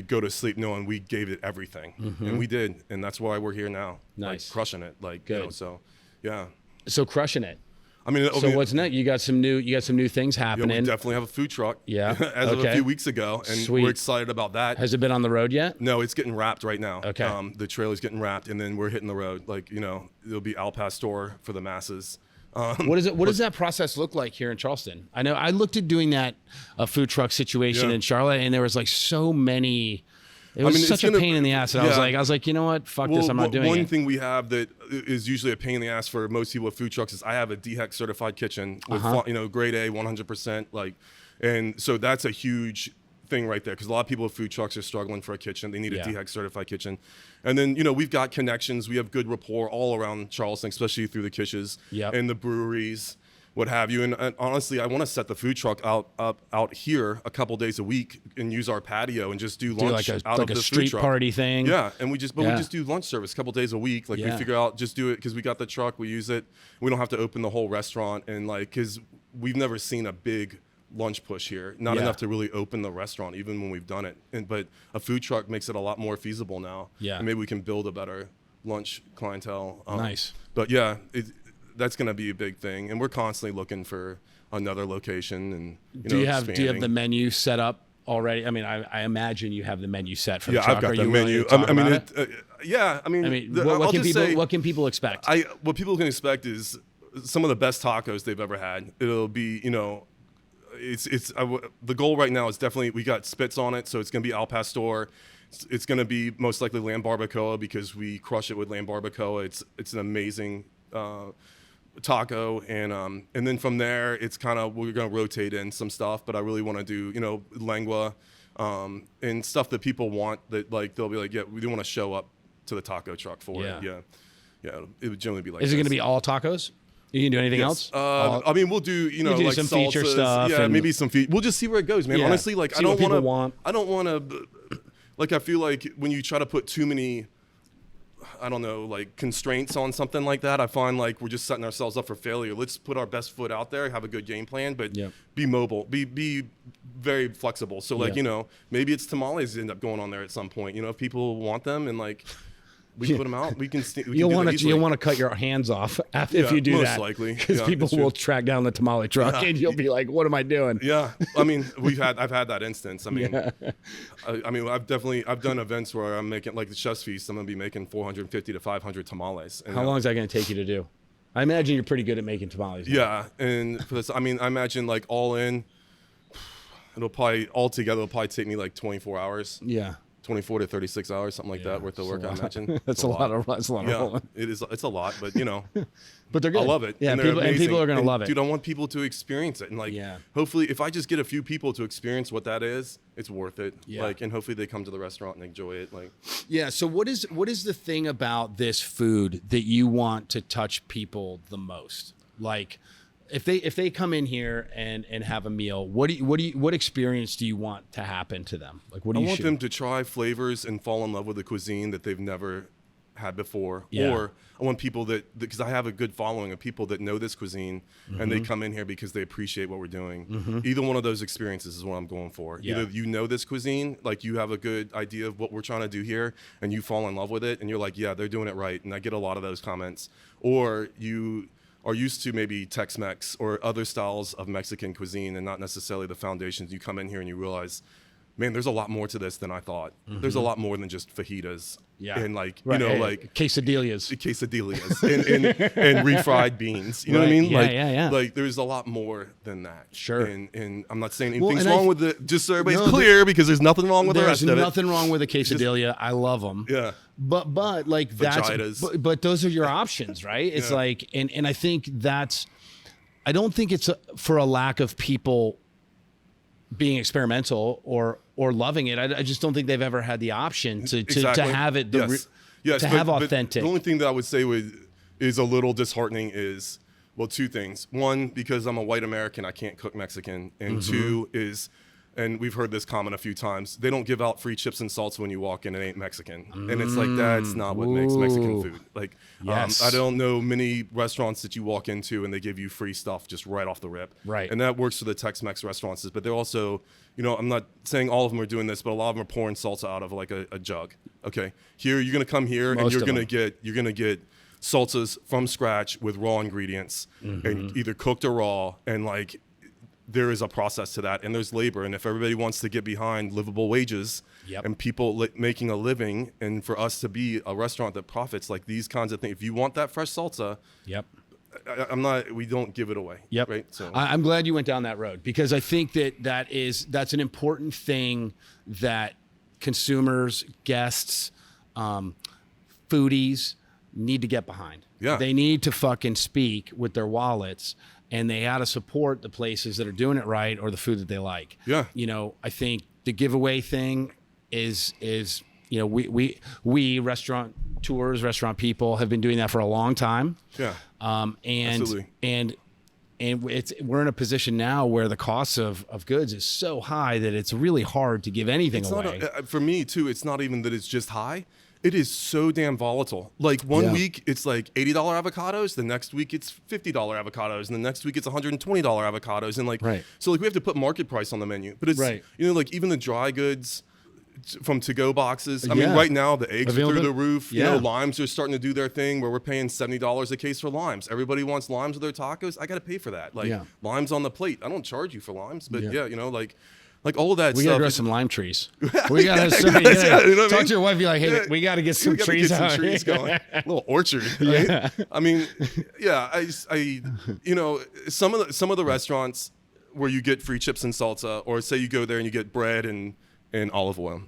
go to sleep knowing we gave it everything, and we did, and that's why we're here now. Nice. Like crushing it, like good. You know, so yeah. So crushing it. I mean, so what's next? You got some new things happening. We definitely have a food truck. Yeah, as of a few weeks ago, and we're excited about that. Has it been on the road yet? No, it's getting wrapped right now. Okay. The trailer's getting wrapped, and then we're hitting the road. Like you know, it'll be Al Pastor for the masses. What does that process look like here in Charleston? I know I looked at doing that food truck situation in Charlotte, and there was like so many. It was such a pain in the ass. And I was like, you know what? Fuck this. I'm not doing it. One thing we have that is usually a pain in the ass for most people with food trucks is I have a DHEC certified kitchen with you know grade A, 100%. Like, and so that's a huge thing right there because a lot of people with food trucks are struggling for a kitchen. They need a DHEC certified kitchen. And then you know we've got connections. We have good rapport all around Charleston, especially through the kitchens and the breweries, what have you. And honestly, I want to set the food truck out here a couple days a week and use our patio and just do lunch out of the street food truck. Party thing. Yeah, and we just do lunch service a couple days a week. Like we figure out just do it because we got the truck, we use it. We don't have to open the whole restaurant, and like because we've never seen a big lunch push here, not enough to really open the restaurant even when we've done it. But a food truck makes it a lot more feasible now. Yeah, and maybe we can build a better lunch clientele. Nice. But yeah, that's going to be a big thing, and we're constantly looking for another location. And do you have the menu set up already? I mean, I imagine you have the menu set for the truck. I've got the menu. What can people expect? What people can expect is some of the best tacos they've ever had. It'll be, the goal right now is definitely, we got spits on it, so it's going to be al pastor. It's going to be most likely lamb barbacoa because we crush it with lamb barbacoa. It's an amazing taco, and then from there it's kind of, we're going to rotate in some stuff, but I really want to do lengua and stuff that people want, that like they'll be like, yeah, we do want to show up to the taco truck for it. It would generally be like, is it going to be all tacos? You can do anything else? I mean, we'll do like some salsas, feature stuff, maybe some we'll just see where it goes, man. Honestly, like I don't want to like, I feel like when you try to put too many, I don't know, like constraints on something like that, I find like we're just setting ourselves up for failure. Let's put our best foot out there, have a good game plan, but be mobile, be very flexible. So like, maybe it's tamales end up going on there at some point, if people want them, and like we put them out, you'll want to cut your hands off if you do most that. Most likely. Because people will track down the tamale truck and you'll be like, what am I doing? Yeah. I mean, I've had that instance. I mean, I've done events where I'm making, like the Chef's Feast, I'm going to be making 450 to 500 tamales. And how long is that going to take you to do? I imagine you're pretty good at making tamales. Yeah. And for this, I mean, I imagine like all in, it'll probably take me like 24 hours. Yeah. 24 to 36 hours, something like that, worth of work, I imagine. That's a lot of rolling. It's a lot, but but they're good. I love it. Yeah, and people are going to love it. Dude, I want people to experience it. And like, hopefully if I just get a few people to experience what that is, it's worth it. Yeah. Like, and hopefully they come to the restaurant and enjoy it. Like, yeah. So what is the thing about this food that you want to touch people the most? Like, if they come in here and have a meal, what experience do you want to happen to them? Like, I want them to try flavors and fall in love with the cuisine that they've never had before. Yeah. Or I want people because I have a good following of people that know this cuisine, and they come in here because they appreciate what we're doing. Either one of those experiences is what I'm going for. Either you know this cuisine, like you have a good idea of what we're trying to do here, and you fall in love with it, and you're like, yeah, they're doing it right. And I get a lot of those comments. Or you are used to maybe Tex-Mex or other styles of Mexican cuisine and not necessarily the foundations. You come in here and you realize, man, there's a lot more to this than I thought. There's a lot more than just fajitas. Yeah. And like, like quesadillas and refried beans. You know what I mean? Yeah. Like there's a lot more than that. Sure. And I'm not saying anything's wrong with it, just so everybody's clear, because there's nothing wrong with the rest of it. There's nothing wrong with a quesadilla. I love them. Yeah. But like but those are your options, right? It's like, and I think I don't think it's for a lack of people being experimental or loving it. I just don't think they've ever had the option to have it, have authentic. But the only thing that I would say is a little disheartening is, well, two things. One, because I'm a white American, I can't cook Mexican. And two is, and we've heard this comment a few times, they don't give out free chips and salsa when you walk in. It ain't Mexican. And it's like, that's not what makes Mexican food. Like, I don't know many restaurants that you walk into and they give you free stuff just right off the rip. Right. And that works for the Tex-Mex restaurants, but they're also, I'm not saying all of them are doing this, but a lot of them are pouring salsa out of like a jug. Okay. Here, you're going to come here and you're going to get salsas from scratch with raw ingredients and either cooked or raw, and like, there is a process to that, and there's labor. And if everybody wants to get behind livable wages and people making a living, and for us to be a restaurant that profits, like these kinds of things, if you want that fresh salsa, we don't give it away. Right. So I'm glad you went down that road, because I think that's an important thing that consumers, guests, foodies need to get behind. Yeah. They need to fucking speak with their wallets, and they ought to support the places that are doing it right, or the food that they like. Yeah. I think the giveaway thing is we restaurateurs, restaurant people have been doing that for a long time. Yeah. Absolutely. And we're in a position now where the cost of goods is so high that it's really hard to give anything away. For me too, it's not even that it's just high. It is so damn volatile. Like one week it's like $80 avocados, the next week it's $50 avocados, and the next week it's $120 avocados, and like so like we have to put market price on the menu. But it's like even the dry goods from to-go boxes. I mean, right now the eggs are through the roof. Yeah. You know, limes are starting to do their thing where we're paying $70 a case for limes. Everybody wants limes with their tacos. I got to pay for that. Like limes on the plate. I don't charge you for limes, but you know, like all of that we stuff. gotta grow some lime trees. We gotta talk to your wife. Be like, hey, we gotta get some trees out. Trees going. A little orchard. Right? I mean, I you know, some of the restaurants where you get free chips and salsa, or say you go there and you get bread and olive oil.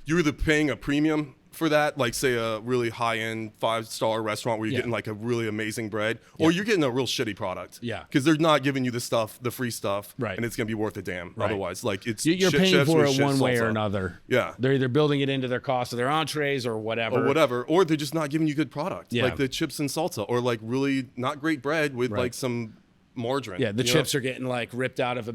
You're either paying a premium for that, like say a really high-end 5-star restaurant where you're getting like a really amazing bread, or you're getting a real shitty product. Yeah. Because they're not giving you the free stuff, and it's gonna be worth a damn. Otherwise, like you're paying for it one way or another. Yeah. They're either building it into their cost of their entrees or whatever. Or they're just not giving you good product, like the chips and salsa, or like really not great bread with like some margarine. Yeah, the chips are getting like ripped out of a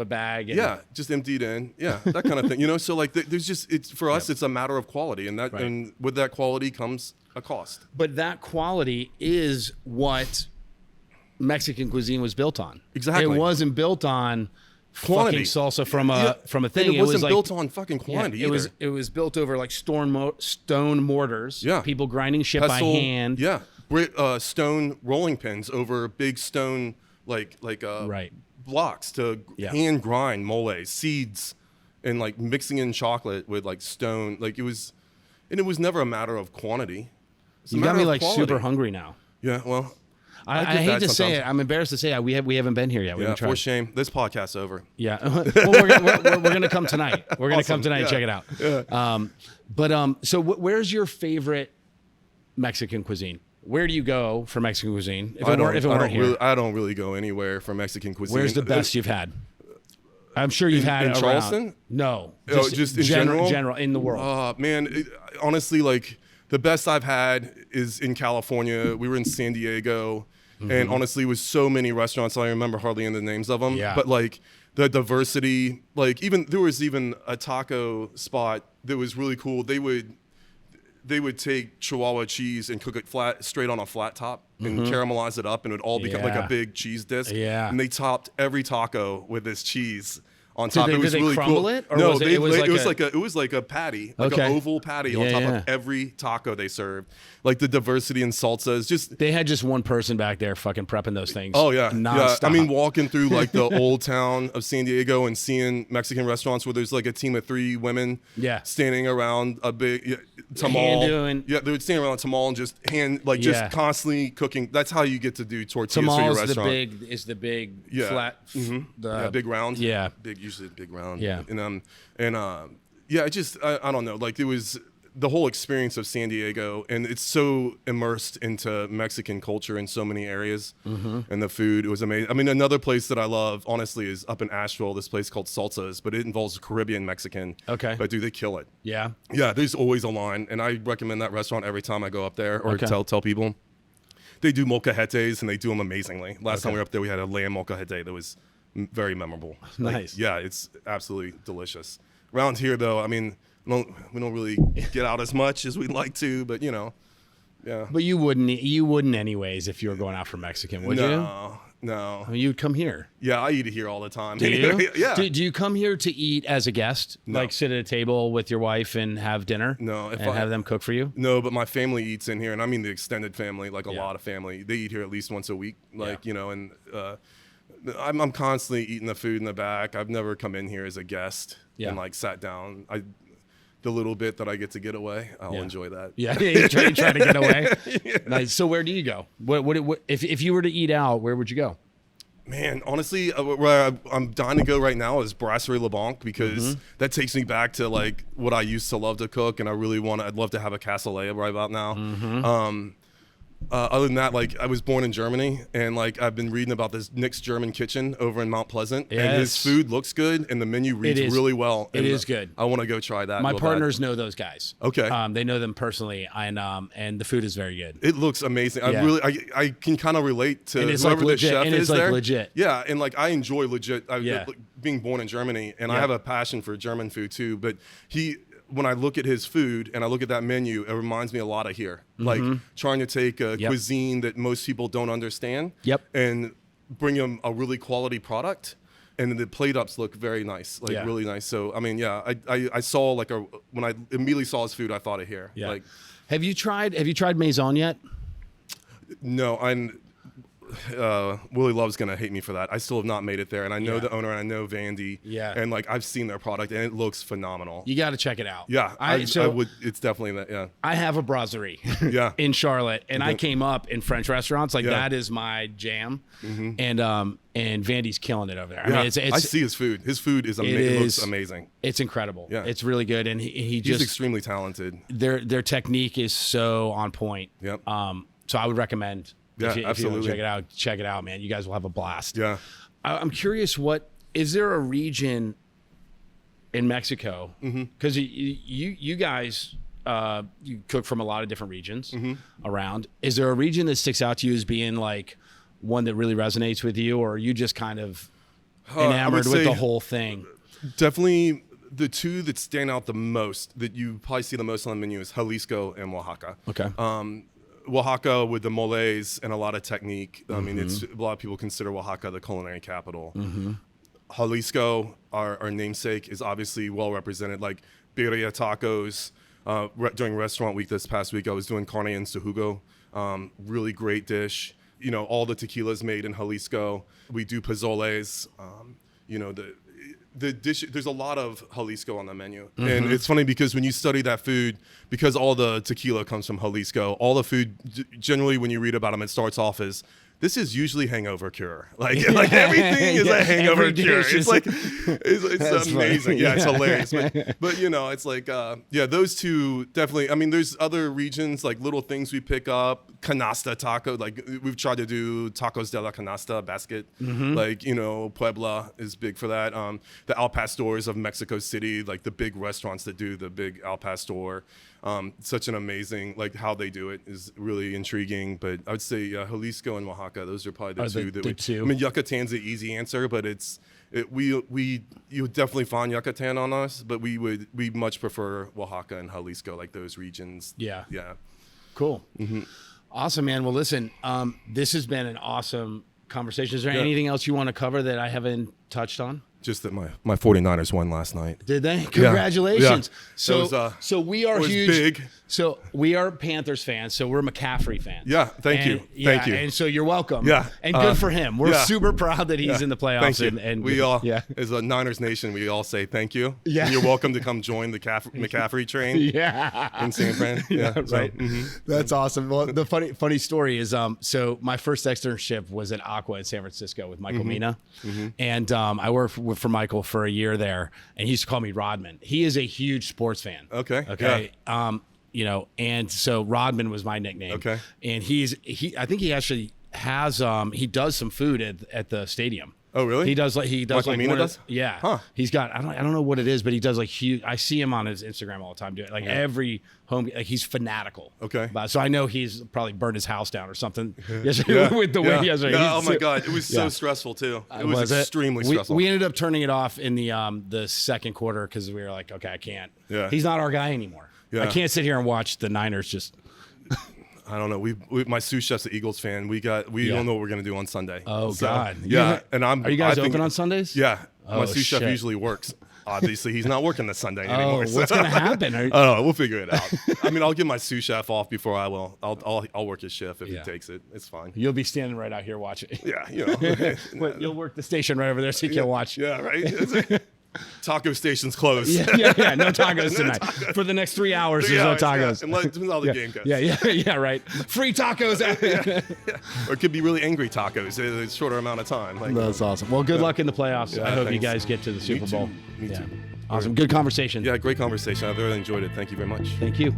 bag. And just emptied in. Yeah, that kind of thing. You know, so like there's just for us it's a matter of quality, and and with that quality comes a cost. But that quality is what Mexican cuisine was built on. Exactly. It wasn't built on quantity salsa from a thing. And it wasn't built on fucking quantity. It was built over like stone mortars. Yeah. People grinding shit by hand. Yeah. Stone rolling pins over big stone blocks to hand grind mole seeds, and like mixing in chocolate with like stone. Like it was never a matter of quantity. You got me like super hungry now. Yeah, well, I hate to say it. I'm embarrassed to say it. We haven't been here yet. For shame. This podcast's over. Yeah. Well, we're gonna come tonight. We're gonna come tonight and check it out. Yeah. So where's your favorite Mexican cuisine? Where do you go for Mexican cuisine? If it weren't here, I don't really go anywhere for Mexican cuisine. Where's the best you've had? I'm sure you've had in around. Charleston. No, just in general in the world. Man, honestly, like the best I've had is in California. We were in San Diego, and honestly, with so many restaurants, I remember hardly any of the names of them. Yeah. But like the diversity, like there was even a taco spot that was really cool. They would take Chihuahua cheese and cook it straight on a flat top and caramelize it up, and it would all become like a big cheese disc. Yeah. And they topped every taco with this cheese on top. It was really crumble cool. It? Or no, was it was like a patty, like an oval patty on top of every taco they served. Like the diversity in salsa is just. They had just one person back there fucking prepping those things. Oh yeah, nonstop. I mean, walking through like the old town of San Diego and seeing Mexican restaurants where there's like a team of 3 women, standing around a big tamal. They would stand around a tamal and just just constantly cooking. That's how you get to do tortillas for your restaurant. Is the big flat, big round. Yeah, usually big round. Yeah, I don't know. Like it was the whole experience of San Diego, and it's so immersed into Mexican culture in so many areas, and the food, it was amazing. I mean, another place that I love, honestly, is up in Asheville, this place called Salsa's, but it involves Caribbean Mexican. Okay. But dude, they kill it. Yeah. Yeah, there's always a line, and I recommend that restaurant every time I go up there, or tell people. They do molcajetes, and they do them amazingly. Last time we were up there, we had a lamb molcajete that was very memorable. Nice. Like, it's absolutely delicious. Around here, though, I mean, we don't really get out as much as we'd like to, but yeah. But you wouldn't anyways if you were going out for Mexican, would you? No. I mean, you'd come here. Yeah, I eat it here all the time. Do you? Yeah. Do you come here to eat as a guest? No. Like sit at a table with your wife and have dinner? No. Have them cook for you? No, but my family eats in here, and I mean the extended family, like a lot of family. They eat here at least once a week, and I'm constantly eating the food in the back. I've never come in here as a guest and like sat down. The little bit that I get to get away, I'll enjoy that. Yeah, you try to get away. Nice. So where do you go? What if you were to eat out, where would you go? Man, honestly, where I'm dying to go right now is Brasserie Le Banc, because that takes me back to like what I used to love to cook, and I'd love to have a cassoulet right about now. Other than that, like I was born in Germany, and like I've been reading about this Nick's German Kitchen over in Mount Pleasant, and his food looks good, and the menu reads really well. It is good. I want to go try that. My partners know those guys. Okay, they know them personally, and the food is very good. It looks amazing. I can kind of relate to whoever the chef is there. Legit. Yeah, and like I enjoy legit. Being born in Germany, and I have a passion for German food too. But when I look at his food and I look at that menu, it reminds me a lot of here. Like trying to take a cuisine that most people don't understand and bring them a really quality product and the plate ups look very nice, like Yeah. really nice. So I mean, yeah, I saw like when I immediately saw his food, I thought of here. Yeah. Like, Have you tried Maison yet? no, Willie Love's gonna hate me for that. I still have not made it there, and I know Yeah. the owner, and I know Vandy. Yeah. And like I've seen their product, and it looks phenomenal. You got to check it out. Yeah, I So would. It's definitely that. Yeah. I have a brasserie Yeah. in Charlotte, and I came up in French restaurants. Like Yeah. that is my jam. And Vandy's killing it over there. I Yeah. mean, it's I see his food. His food is amazing. It looks amazing. It's incredible. Yeah. It's really good, and he's He's extremely talented. their technique is so on point. Yep. So I would recommend. Yeah, if you want to absolutely. check it out, man. You guys will have a blast. Yeah. I'm curious, is there a region in Mexico? Because you guys you cook from a lot of different regions around. Is there a region that sticks out to you as being like one that really resonates with you, or are you just kind of enamored with the whole thing? Definitely the two that stand out the most, that you probably see the most on the menu, is Jalisco and Oaxaca. Okay. Oaxaca with the moles and a lot of technique. I mean, it's a lot of people consider Oaxaca the culinary capital. Jalisco, our namesake, is obviously well represented. Like birria tacos. During restaurant week this past week, I was doing carne en su jugo. Really great dish. You know, all the tequilas made in Jalisco. We do pozoles. You know, the dish, there's a lot of Jalisco on the menu. And it's funny because when you study that food, because all the tequila comes from Jalisco, all the food, generally when you read about them, it starts off as, this is usually hangover cure. Like everything is a hangover cure. It's like, it's amazing. Yeah, it's hilarious. But you know, it's like, those two definitely, I mean, there's other regions, like little things we pick up, canasta taco, like we've tried to do tacos de la canasta basket. Like, you know, Puebla is big for that. The Al Pastors of Mexico City, like the big restaurants that do the big Al Pastor. Such an amazing, like how they do it is really intriguing. But I would say Jalisco and Oaxaca, those are probably the two. I mean, Yucatan's the easy answer, but you would definitely find Yucatan on us, but we much prefer Oaxaca and Jalisco, like those regions. Yeah. Yeah. Cool. Awesome, man. Well, listen, this has been an awesome conversation. Is there anything else you want to cover that I haven't touched on? Just that my 49ers won last night. Did they? Congratulations. Yeah. So we are huge. Big. So we are Panthers fans. So we're McCaffrey fans. Yeah. Thank you. Thank you. And so you're welcome. Yeah. And good for him. We're super proud that he's in the playoffs. Thank you. And we all, as a Niners nation, we all say thank you. Yeah. And you're welcome to come join the McCaffrey train. Yeah. In San Fran. Yeah. Right. That's awesome. Well, the funny story is, so my first externship was at Aqua in San Francisco with Michael Mina, and I worked for Michael for a year there, and he used to call me Rodman. He is a huge sports fan. Okay. Yeah. You know, and so Rodman was my nickname. Okay. And I think he actually has he does some food at the stadium. Oh, really? He does Michael like Mina does? Yeah. Huh. He's got I don't know what it is, but he does like huge. I see him on his Instagram all the time doing it. Like every home, like he's fanatical. Okay. So I know he's probably burned his house down or something. With the way he has. Oh my God, it was so stressful too. It was extremely stressful. We ended up turning it off in the second quarter because we were like, okay, I can't. Yeah. He's not our guy anymore. Yeah. I can't sit here and watch the Niners just. I don't know. My sous chef's an Eagles fan. We don't know what we're gonna do on Sunday. Oh God. Yeah. Are you guys open on Sundays? Yeah. Oh, my sous chef usually works. Obviously, he's not working this Sunday anymore. What's gonna happen? I don't know. We'll figure it out. I mean, I'll give my sous chef off before I will. I'll work his shift if he takes it. It's fine. You'll be standing right out here watching. Yeah, you know. But you'll work the station right over there so you can watch. Yeah, right. Taco station's closed. Yeah, no tacos tonight. For the next 3 hours, there's no tacos. Yeah. Until all the game goes. Yeah, right. Free tacos. Or it could be really angry tacos in a shorter amount of time. Like, that's awesome. Well, good luck in the playoffs. I hope you guys get to the Super Bowl. Me too. Awesome. Good conversation. Yeah, great conversation. I really enjoyed it. Thank you very much. Thank you.